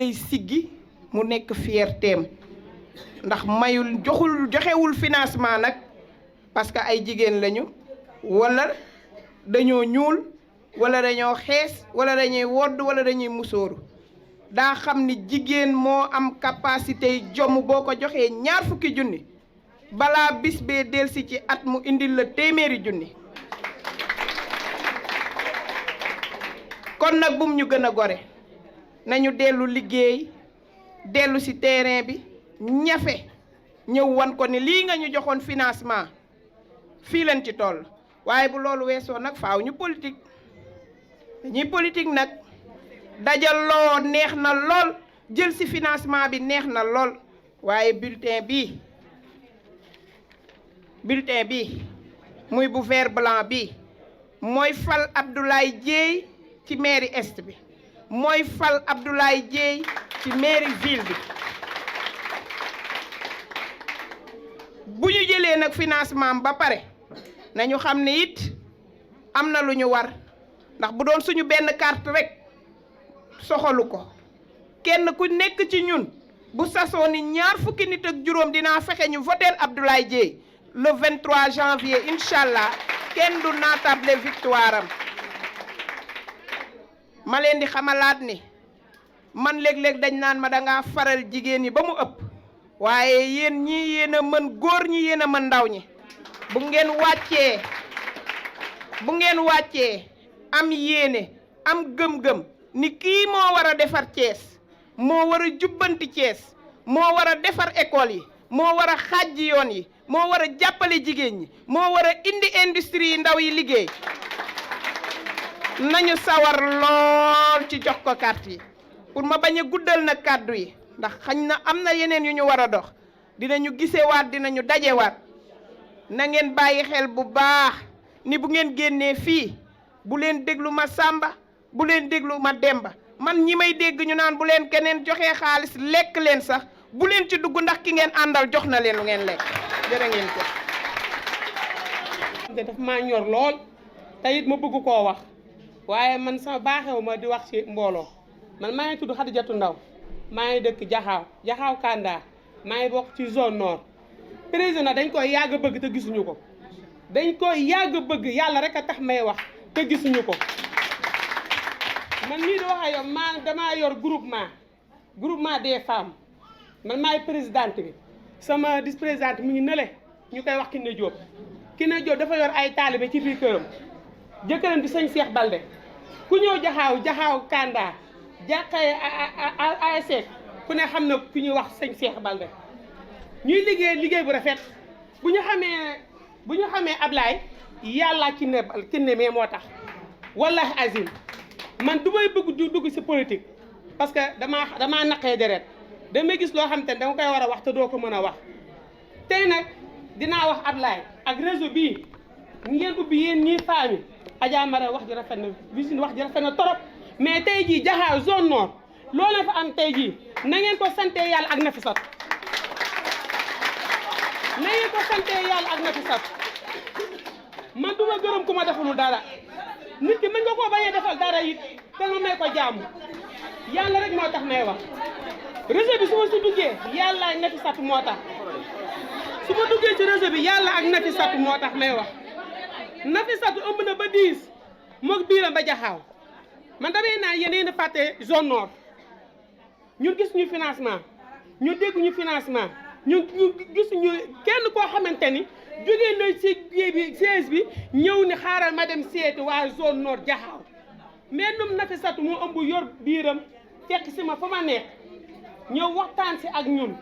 siggi mu nekk fiertéem ndax mayul joxewul financement nag parce que ay jigéen lañu wala dañoo ñuul wala dañoo xees wala dañuy wodd wala dañuy musóoru daa xam ni jigéen moo am capacité jomm boo ko joxee 20 junni balaa bis bee delsi ci at mu indil la 100 junni kon nag bum ñu gën a gore nañu dellu liggéey dellu ci terrain bi ñafe ñëw wan ko ni lii nga ñu joxoon financement fii lañ ci toll waaye bu loolu weesoo nag faaw ñu politique dañuy politique nag dajaloo neex na lool jël ci financement bi neex na lool waaye bulletin bi muy bu vert blanc bi mooy fal Abdoulaye Dièye ci mairie est bi mooy fal Abdoulaye Dièye ci mairie ville bi bu ñu jëlee nag financement ba pare nañu xam ne it am na lu ñu war ndax bu doon suñu benn carte rek soxalu ko kenn ku nekk ci ñun bu sasoo ni 20 nit ak juróom dinaa fexe ñu voter Abdoulaye Dièye le 23 janvier incha allah kenn du naatable victoire am ma leen di xamalaat ni man léeg-léeg dañ naan ma dangaa faral jigéen ñi ba mu ëpp waaye yéen ñii yéen a mën góor ñi yéen a mën ndaw ñi bu ngeen wàccee am yéene am gëm-gëm ni kii moo war a defar Thiès moo war a jubbanti Thiès moo war a defar école yi moo war a xàjji yoon yi moo war a jàppale jigéen ñi moo war a indi industrie yi ndaw yi liggéey nañu sawar lool ci jox ko carte yi pour ma bañ a guddal nag kàddu yi ndax xañ na am na yeneen yu ñu war a dox dinañu gisewaat dinañu dajewaat na ngeen bàyyi xel bu baax ni bu ngeen génnee fii bu leen déglu ma Samba bu leen déglu ma Demba man ñi may dégg ñu naan bu leen keneen joxee xaalis lekk leen sax bu leen ci dugg ndax ki ngeen àndal jox na leen lu ngeen lekk jërë ngeen ko. daf maa ñor lool te it ma bëgg koo wax waaye man sama baaxewu ma di wax ci mbooloo man maa ngi tudd Xadijatu Ndaw maa ngi dëkk Jaxaaw Kanda maa ngi bokk ci zone nord président dañ koy yàgg bëgg te gisuñu ko dañ koy yàgg bëgg yàlla rek a tax may wax te gisuñu ko man mii di wax ak yow damaa yor groupement des femmes man maay présidente bi sama vice présidente mi ngi nële ñu koy wax Kiné Diop dafa yor ay taalibe ci biir këram jëkkëram di sëñ Cheikh Balde ku ñëw Jaxaaw Kanda jàqee ASC ku ne xam na ku ñuy wax sëñ Cheikh Balde ñuy liggéey bu rafet bu ñu xamee Ablaye yàlla Kiné mais moo tax wallahi azim man du may bëgg du dugg ci politique parce que damaa naqee deret damay gis loo xam te ne danga koy war a wax te doo ko mën a wax tey nag dinaa wax Ablaye ak réseau bii ngeen ubbi yéen ñii femmes yi Adja Mara wax ji rafet na Visine wax ji rafet na torop mais tey jii Jaxaaw zone nord loolu fa am tey jii na ngeen ko sante yàlla ak Nafisat man du ma gërëm ku ma defalul dara nit ki mën nga koo bañee defal dara it te nga may ko jàmm yàlla rek moo tax may wax réseau bi su ma si duggee yàlla ak Nafisat moo tax su ma duggee ci réseau bi yàlla ak Nafisat moo tax may wax Nafisat ëmb na ba 10 moog biiram ba Jaxaaw man damay naan yéen a fàtte zone nord ñun gis ñu financement ñu dégg ñu financement ñu gis ñu kenn koo xamante ni jógee na ci siège bi ñëw ni xaaral ma dem seeti waa zone nord Jaxaaw mais num Nafisat moo ëmb yor biiram fekk si ma fa ma nekk ñëw waxtaan si ak ñun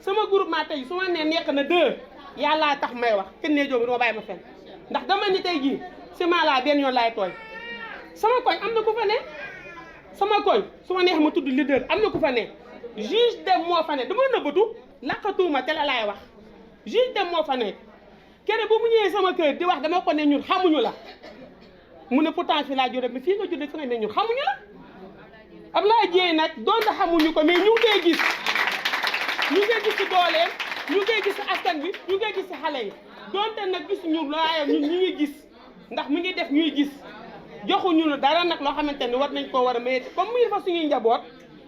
sama groupement tey su ma nee nekk na 2 yàllaa tax may wax Kiné Diop doo bàyyi ma fen ndax dama ni tey jii si maa laa benn yoon laay tooy sama koñ am na ku fa ne sama koñ su ma neex ma tudd leader am na ku fa ne juge dem moo fa ne dama nëbbatu laqatuuma te la laay wax juge dem moo fa ne kene bu mu ñëwee sama kër di wax dama ko ne ñun xamuñu la mu ne pourtant fi laa juddoo mais fii nga juddoo fi nga ne ñun xamuñu la Abdoulaye Dièye nag doon na xamuñu ko mais ñu ngi koy gis ci dooleem ñu ngi koy gis ci askan bi ñu ngi koy gis ci xale yi donte nag gisuñu waaye ñun ñu ngi gis ndax mu ngi def ñuy gis joxuñu dara nag loo xamante ni war nañ koo war a maye comme muy fa suñuy njaboot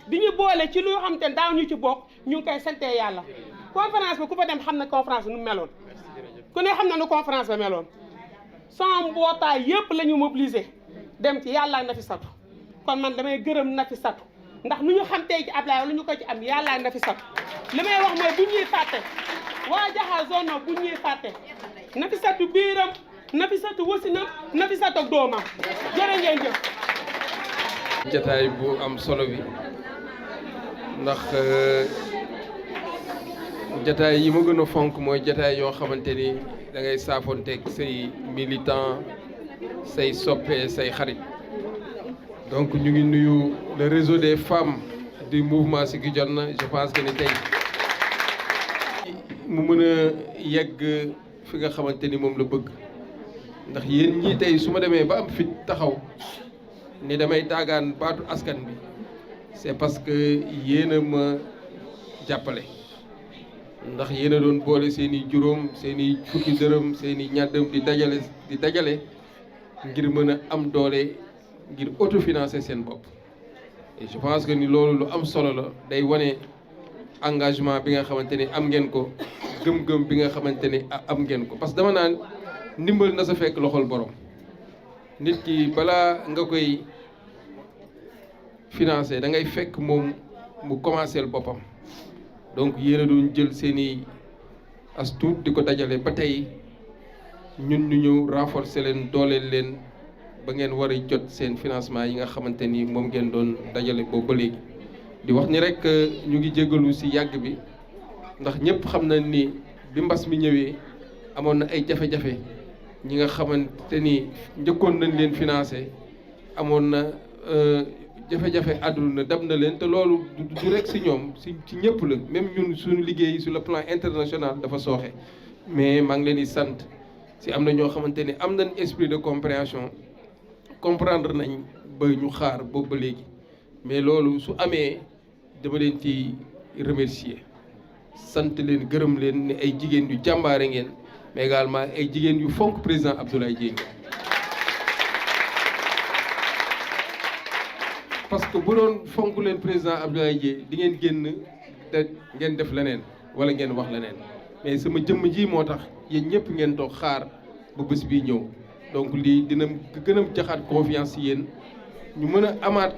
di ñu boole ci loo xam te ne daaw ñu ci bokk ñu ngi koy sante yàlla. conférence ba ku fa dem xam ne conférence nu meloon ku ne xam na nu conférence ba meloon sans mbootaay yëpp la ñu mobiliser dem ci yàlla na fi satu kon man damay gërëm na fi satu ndax nu ñu xam tey ci Ablaye wala ñu ko ci am yàlla na fi satu li may wax mooy bu ñuy fàtte waa Jaxaay zone nord bu ñuy fàtte na fi satu biiram na fi satu wasinam na fi satu ak doomam jërë ngeen jëf. jataay bu am solo bi ndax jataay yi ma gën a fonk mooy jataay yoo xamante ni da ngay saafonteeg say militant say soppe say xarit donc ñu ngi nuyu le réseau des femmes du mouvement Siggi Jotna. Je pense que ni tey mu mën a yegg fi nga xamante ni moom la bëgg ndax yéen ñii tey su ma demee ba am fit taxaw ni damay taagaan baatu askan bi c'est parce que yéen a ma jàppale ndax yéen a doon boole seen i juróom seen i fukki dërëm seen i ñaar dërëm di dajale ngir mën a am doole ngir autofinancer seen bopp. Et je pense que ni loolu lu am solo la day wane engagement bi nga xamante ni am ngeen ko gëm-gëm bi nga xamante ni am ngeen ko parce que dama naan ndimbal na sa fekk loxol borom nit ki balaa nga koy financer da ngay fekk moom mu commencer boppam. donc yéen a doon jël seen i as tuut di ko dajale ba tey ñun ñu ñëw renforcer leen dooleel leen ba ngeen war a jot seen financement yi nga xamante ni moom ngeen doon dajale boobu ba léegi. di wax ni rek ñu ngi jégalu ci yàgg bi ndax ñëpp xam nañ ni bi mbas mi ñëwee amoon na ay jafe-jafe ñi nga xamante ni njëkkoon nañ leen financer amoon na jafe-jafe àdduna dab na leen te loolu du rek ci ñoom ci ñëpp la même ñun suñu liggéey sur le plan international dafa sooxe mais maa ngi leen di sant ci am na ñoo xamante ni am nañ esprit de compréhension comprendre nañ ba ñu xaar boobu ba léegi mais loolu su amee dama leen ci remercier sant leen gërëm leen ni ay jigéen yu jàmbaare ngeen mais également ay jigéen yu fonk président Abdoulaye Dièye parce que bu doon fonk leen président Abdoulaye Dièye di ngeen génn te ngeen def leneen wala ngeen wax leneen mais sama jëmm ji moo tax yéen ñëpp ngeen toog xaar ba bés bii ñëw donc lii dina gën a jaxaat confiance ci yéen ñu mën a amaat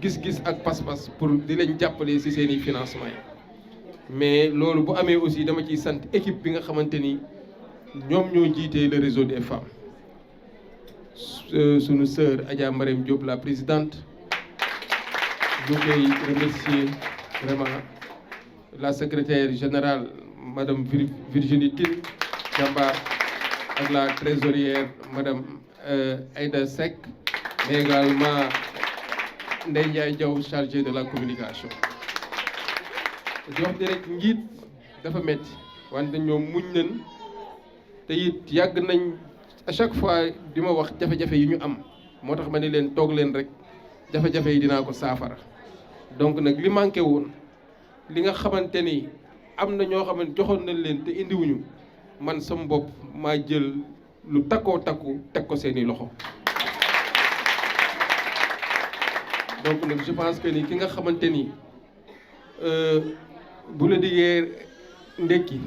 gis-gis ak pas-pas pour di leen jàppale ci seeni financement yi mais loolu bu amee aussi dama ciy sant équipe bi nga xamante ni ñoom ñoo jiitee le réseau des femmes sunu sœur Adja Marème Diop la présidente ñu koy remercier vraiment la secrétaire générale madame Virginie Tine Jamba ak la trésorière madame Aïda Seck mais également Ndeye Ndiaye Diaw chargé de la communication di wax di rek njiit dafa metti wante ñoom muñ nañ te it yàgg nañ à chaque fois di ma wax jafe-jafe yi ñu am moo tax ma ne leen toog leen rek jafe-jafe yi dinaa ko saafara donc nag li manqué woon li nga xamante ni am na ñoo xamante joxoon nañ leen te indiwuñu man sama bopp maa jël lu takkoo takku teg ko seeni loxo donc nag je pense que ni ki nga xamante ni bu la diggee ndekki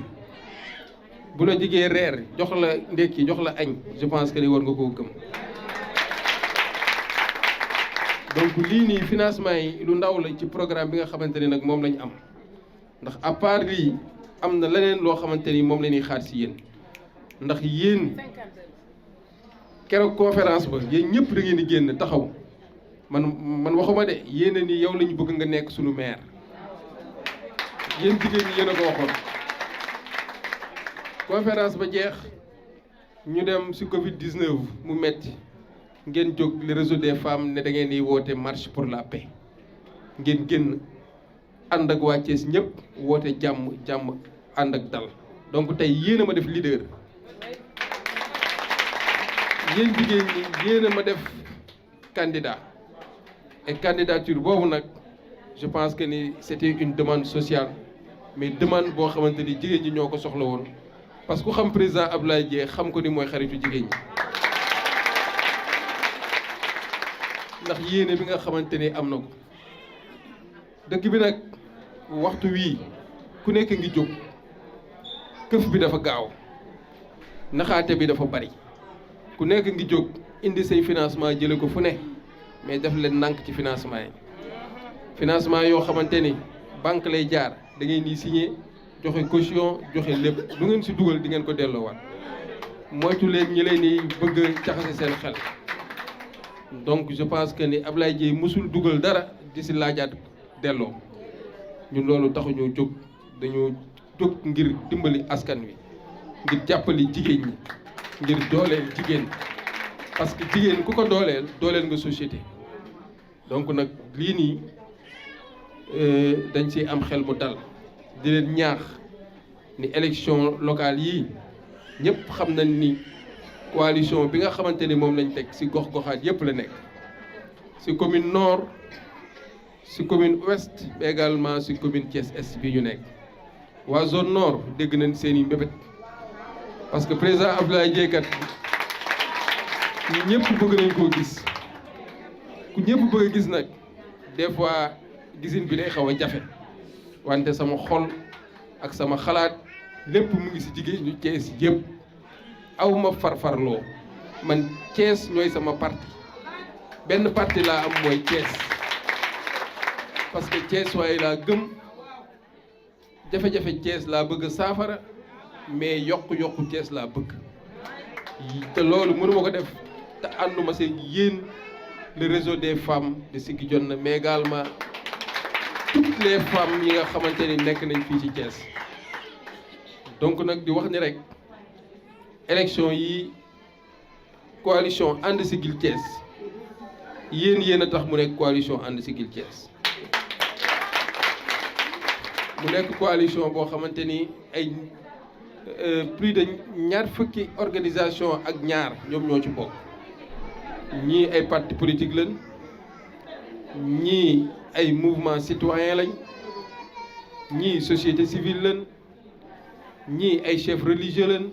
bu la diggee reer jox la ndekki jox la añ je pense que ni war nga koo gëm donc lii nii financement yi lu ndaw la ci programme bi nga xamante ni nag moom lañu am ndax à part lii am na leneen loo xamante ni moom la ñuy xaar ci yéen ndax yéen keroog conférence ba yéen ñëpp da ngeen di génn taxaw man waxuma de yéen a ni yow la ñu bëgg nga nekk suñu maire yéen jigéen ñi yéen a ko waxoon conférence ba jeex ñu dem ci Covid 19 mu metti ngeen jóg le réseau des femmes ne da ngeen di woote marche pour la paix ngeen génn ànd ak waa Thiès ñëpp woote jàmm ànd ak dal donc tey yéen a ma def leader yéen jigéen ñi yéen a ma def candidat et candidature boobu nag je pense que ni c'était une demande sociale mais demande boo xamante ni jigéen ñi ñoo ko soxla woon parce que ku xam président Abdoulaye Dièye xam ko ni mooy xaritu jigéen ñi ndax yéene bi nga xamante ni am na ko dëkk bi nag waxtu wii ku nekk ngi jóg këf bi dafa gaaw naxaate bi dafa bari ku nekk ngi jóg indi say financement jële ko fu ne mais def leen nànk ci financement yoo xamante ni banque lay jaar da ngay ni signé joxe caution joxe lépp lu ngeen si dugal di ngeen ko delloowaat moytu leen ñi leen di bëgg caxase seen xel donc je pense que ni Ablaye Dieye mësul dugal dara di si laajaat delloo ñun loolu taxuñu jóg dañoo jóg ngir dimbali askan wi ngir jàppali jigéen ñi ngir dooleel jigéen parce que jigéen ku ko dooleel nga société donc nag lii nii dañ ci am xel mu dal di leen ñaax ni élection locale yii ñëpp xam nañ ni coalition bi nga xamante ni moom lañ teg ci gox-goxaat yëpp la nekk ci commune nord ci commune ouest mais également ci commune Thiès Est bi ñu nekk waa zone nord dégg nañ seen i mbébét parce que président Abdoulaye Dieye kat ñëpp bëgg nañ koo gis ku ñëpp bëgg a gis nag des fois gisin bi day xaw a jafe wante sama xol ak sama xalaat lépp mu ngi ci jigéen ñu Thiès yëpp aw ma farfarloo man Thiès ñooy sama parti benn parti laa am mooy Thiès parce que Thiès waaye laa gëm jafe-jafe Thiès laa bëgg saafara mais yokku Thiès laa bëgg te loolu mënuma ko def te ànduma see yéen le réseau des femmes de Siggi Jotna mais également toutes les femmes yi nga xamante ni nekk nañ fii ci Thiès donc nag di wax ni rek élection yi coalition ànd Siggil Thiès yéen a tax mu nekk coalition ànd Siggil Thiès mu nekk coalition boo xamante ni ay plus de ñaar fukki organisation ak ñaar ñoom ñoo ci bokk ñii ay parti politique lañ ñii ay mouvement citoyen lañ ñii société civile lañ ñii ay chef religieux lañ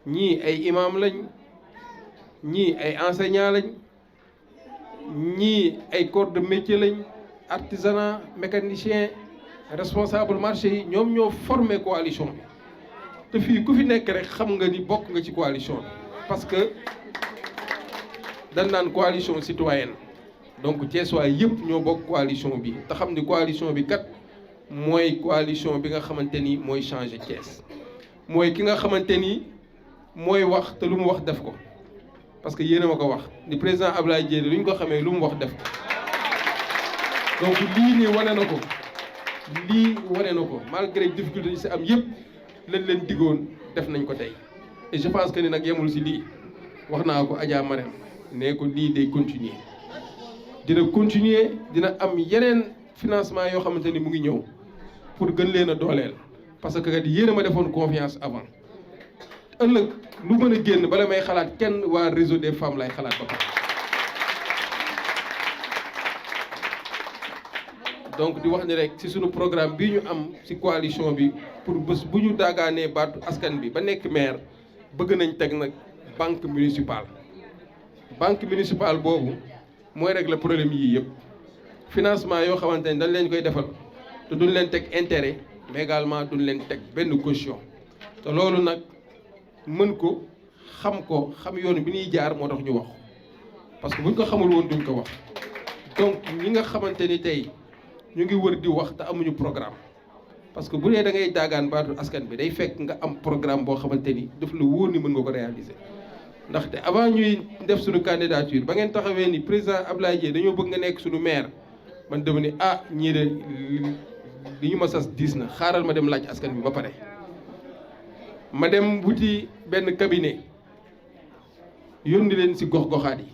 ñii ay imam lañ ñii ay enseignant lañ ñii ay corps de métier lañ artisanat mécanicien responsable marché yi ñoom ñoo formé coalition bi te fii ku fi nekk rek xam nga ni bokk nga ci coalition bi parce que dañ naan coalition citoyenne donc Thiès waay yëpp ñoo bokk coalition bi te xam ni coalition bi kat mooy coalition bi nga xamante ni mooy changer Thiès mooy ki nga xamante ni mooy wax te lu mu wax def ko parce que yéen a ma ko wax ni président Abdoulaye Dieye lu ñu ko xamee lu mu wax def ko donc lii nii wane na ko malgré difficulté yi si am yëpp lañ leen diggoon def nañ ko tey et je pense que ni nag yemul si lii wax naa ko Adja Marème ne ko lii day continuer dina am yeneen financement yoo xamante ni mu ngi ñëw pour gën leen a dooleel parce que kat yéen a ma defoon confiance avant ëllëg lu mën a génn bala may xalaat kenn waa réseau des femmes lay xalaat ba pare donc di wax ni rek ci sunu programme bii ñu am ci coalition bi pour bés bu ñu daagaanee baatu askan bi ba nekk maire bëgg nañ teg nag banque municipale boobu mooy régler problème yii yëpp financement yoo xamante ni dañ leen koy defal te duñ leen teg intérêt mais également duñ leen teg benn caution te loolu nag mën ko xam yoon bi ñuy jaar moo tax ñu wax parce que buñ ko xamul woon duñ ko wax donc ñi nga xamante ni tey ñu ngi wër di wax te amuñu programme parce que bu dee da ngay daagaan baatu askan bi day fekk nga am programme boo xamante ni daf la wóor ni mën nga ko réaliser ndaxte avant ñuy def suñu candidature ba ngeen taxawee ni président Abdoulaye Dieye dañoo bëgg nga nekk suñu maire man dama ni ñii de li ñu ma sas diis na xaaral ma dem laaj askan bi ba pare ma dem wuti benn cabinet yónni leen ci gox-goxaat yi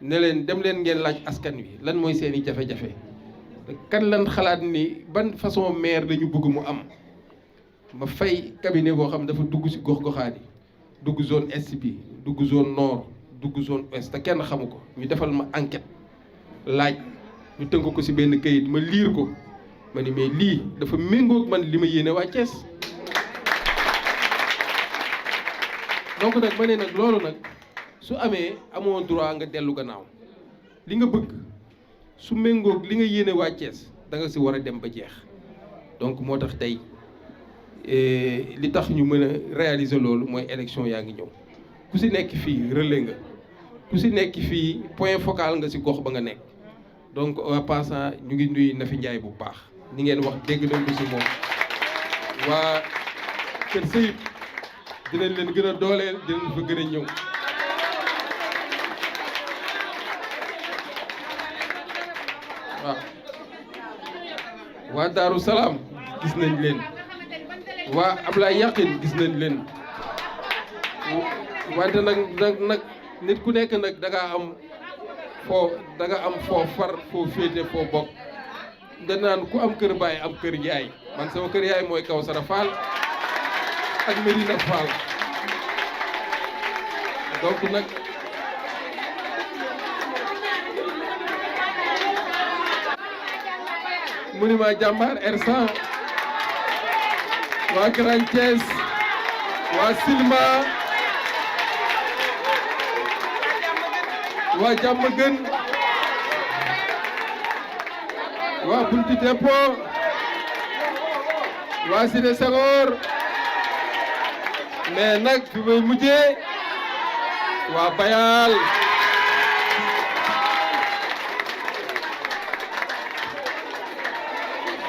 ne leen dem leen ngeen laaj askan wi lan mooy seeni jafe-jafe kan lan xalaat ni ban façon maire lañu bëgg mu am ma fay cabinet boo xam dafa dugg ci gox-goxaat yi dugg zone est bi dugg zone nord dugg zone ouest te kenn xamu ko ñu defal ma enquête laaj ñu tënk ko ci benn kayit ma liir ko ma ni mais lii dafa méngoog man li ma yéene waa Thiès donc nag ma ne nag loolu nag su amee amoo droit nga dellu gannaaw li nga bëgg su méngoog li nga yéene waa Thiès da nga si war a dem ba jeex donc moo tax tey li tax ñu mën a réaliser loolu mooy élection yaa ngi ñëw ku si nekk fii relais nga ku si nekk fii point focal nga si gox ba nga nekk donc en passant ñu ngi nuyu Nafi Ndiaye bu baax ni ngeen wax dégg nañ ko si moom waa Kër Seyib dinañ leen gën a dooleel dinañ fa gën a ñëw waaw waa Daaru Salaam gis nañ leen waa Ablaye Yaqin gis nañ leen wante nag nit ku nekk nag da nga am foo far foo féete foo bokk da naan ku am kër baay am kër yaay man sama kër yaay mooy Kawsara Fall ak Medina Fall donc nag monument Jàmbaar R100 waa Grand Thiès waa Silma waa Diamaguène waa Buntu Dépôt waa Cité Senghor mais nag fi may mujjee waa Bayal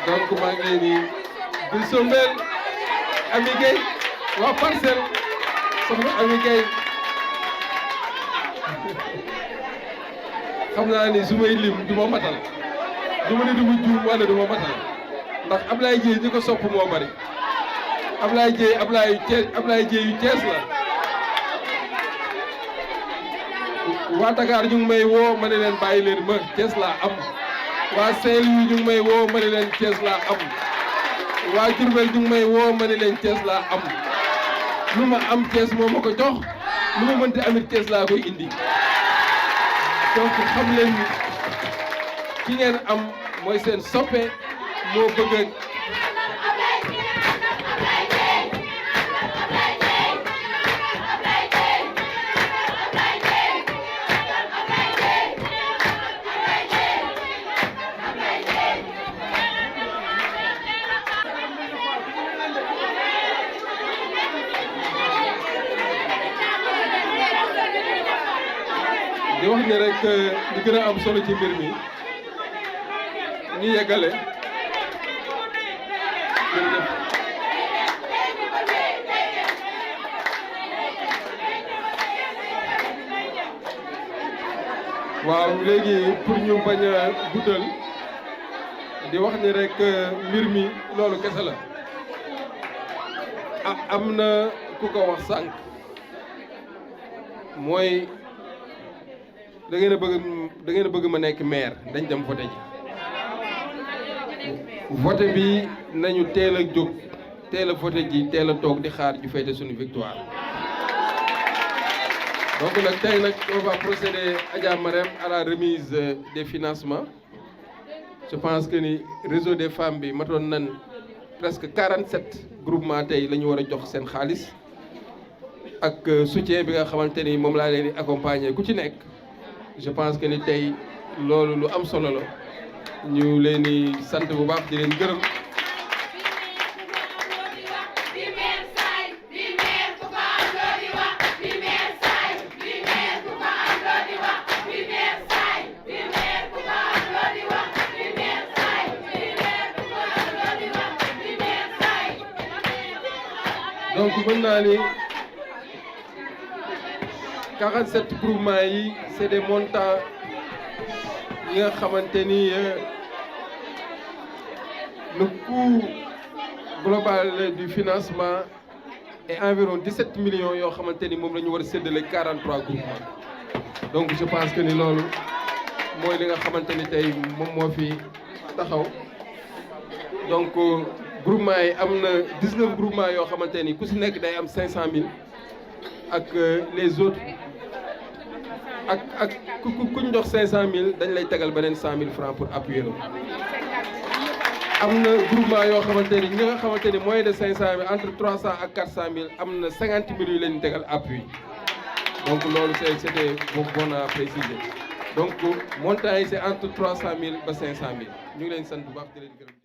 donc maa ngi leen di Bill Sombel Ami Gueye waa Parcelles soxna Ami Gueye xam naa ni su may lim du ma matal du ma ne du ma juum wala du ma matal ndax Ablaye Dieye ñi ko sopp moo bari Ablaye Dieye Ablaye Dieye yu Thiès la waa Dakar ñu ngi may woo ma ne leen bàyyi leen ma Thiès laa am waa Saint-Louis ñu ngi may woo ma ne leen Thiès laa am waa Diourbel ñu ngi may woo ma ne leen Thiès laa am lu ma am Thiès moo ma ko jox lu ma mënti amit Thiès laa koy indi donc xam leen ni ki ngeen am mooy seen soppe moo bëgg di wax ne rek li gën a am solo ci mbir mi ñu yeggale waaw léegi pour ñu bañ a guddal di wax ni rek mbir mi loolu kese la am na ku ko wax sànq mooy da ngeen a bëgg ma nekk maire dañ dem voté ji voté bi nañu teel a jóg teel a voté ji teel a toog di xaar ju fête suñu victoire donc nag tey nag on va procéder Adja Marème à la remise des financements je pense que ni réseau des femmes bi matoon nan presque 47 groupements tey la ñu war a jox seen xaalis ak soutien bi nga xamante ni moom laa leen di accompagner ku ci nekk je pense que ni tey loolu lu am solo la ñu leen di sant bu baax di leen gërëm. donc mën naa ni 47 groupements yi c'est des montants yi nga xamante ni le coût global du financement est environ 17 millions yoo xamante ni moom la ñu war a séddale 43 groupements donc je pense que ni loolu mooy li nga xamante ni tey moom moo fi taxaw donc groupement yi am na 19 groupements yoo xamante ni ku si nekk day am 500000 ak les autres ak ku ñu jox 500000 dañ lay tegal beneen 100000 francs pour appuyer la. am na groupement yoo xamante ni ñi nga xamante ni moins de 500000 entre 300 ak 400000 am na 50000 yu leen tegal appui donc loolu c'était bon à préciser donc montant yi c'est entre 300 000 ba 500 000 ñu ngi leen sant bu baax di leen gërëm.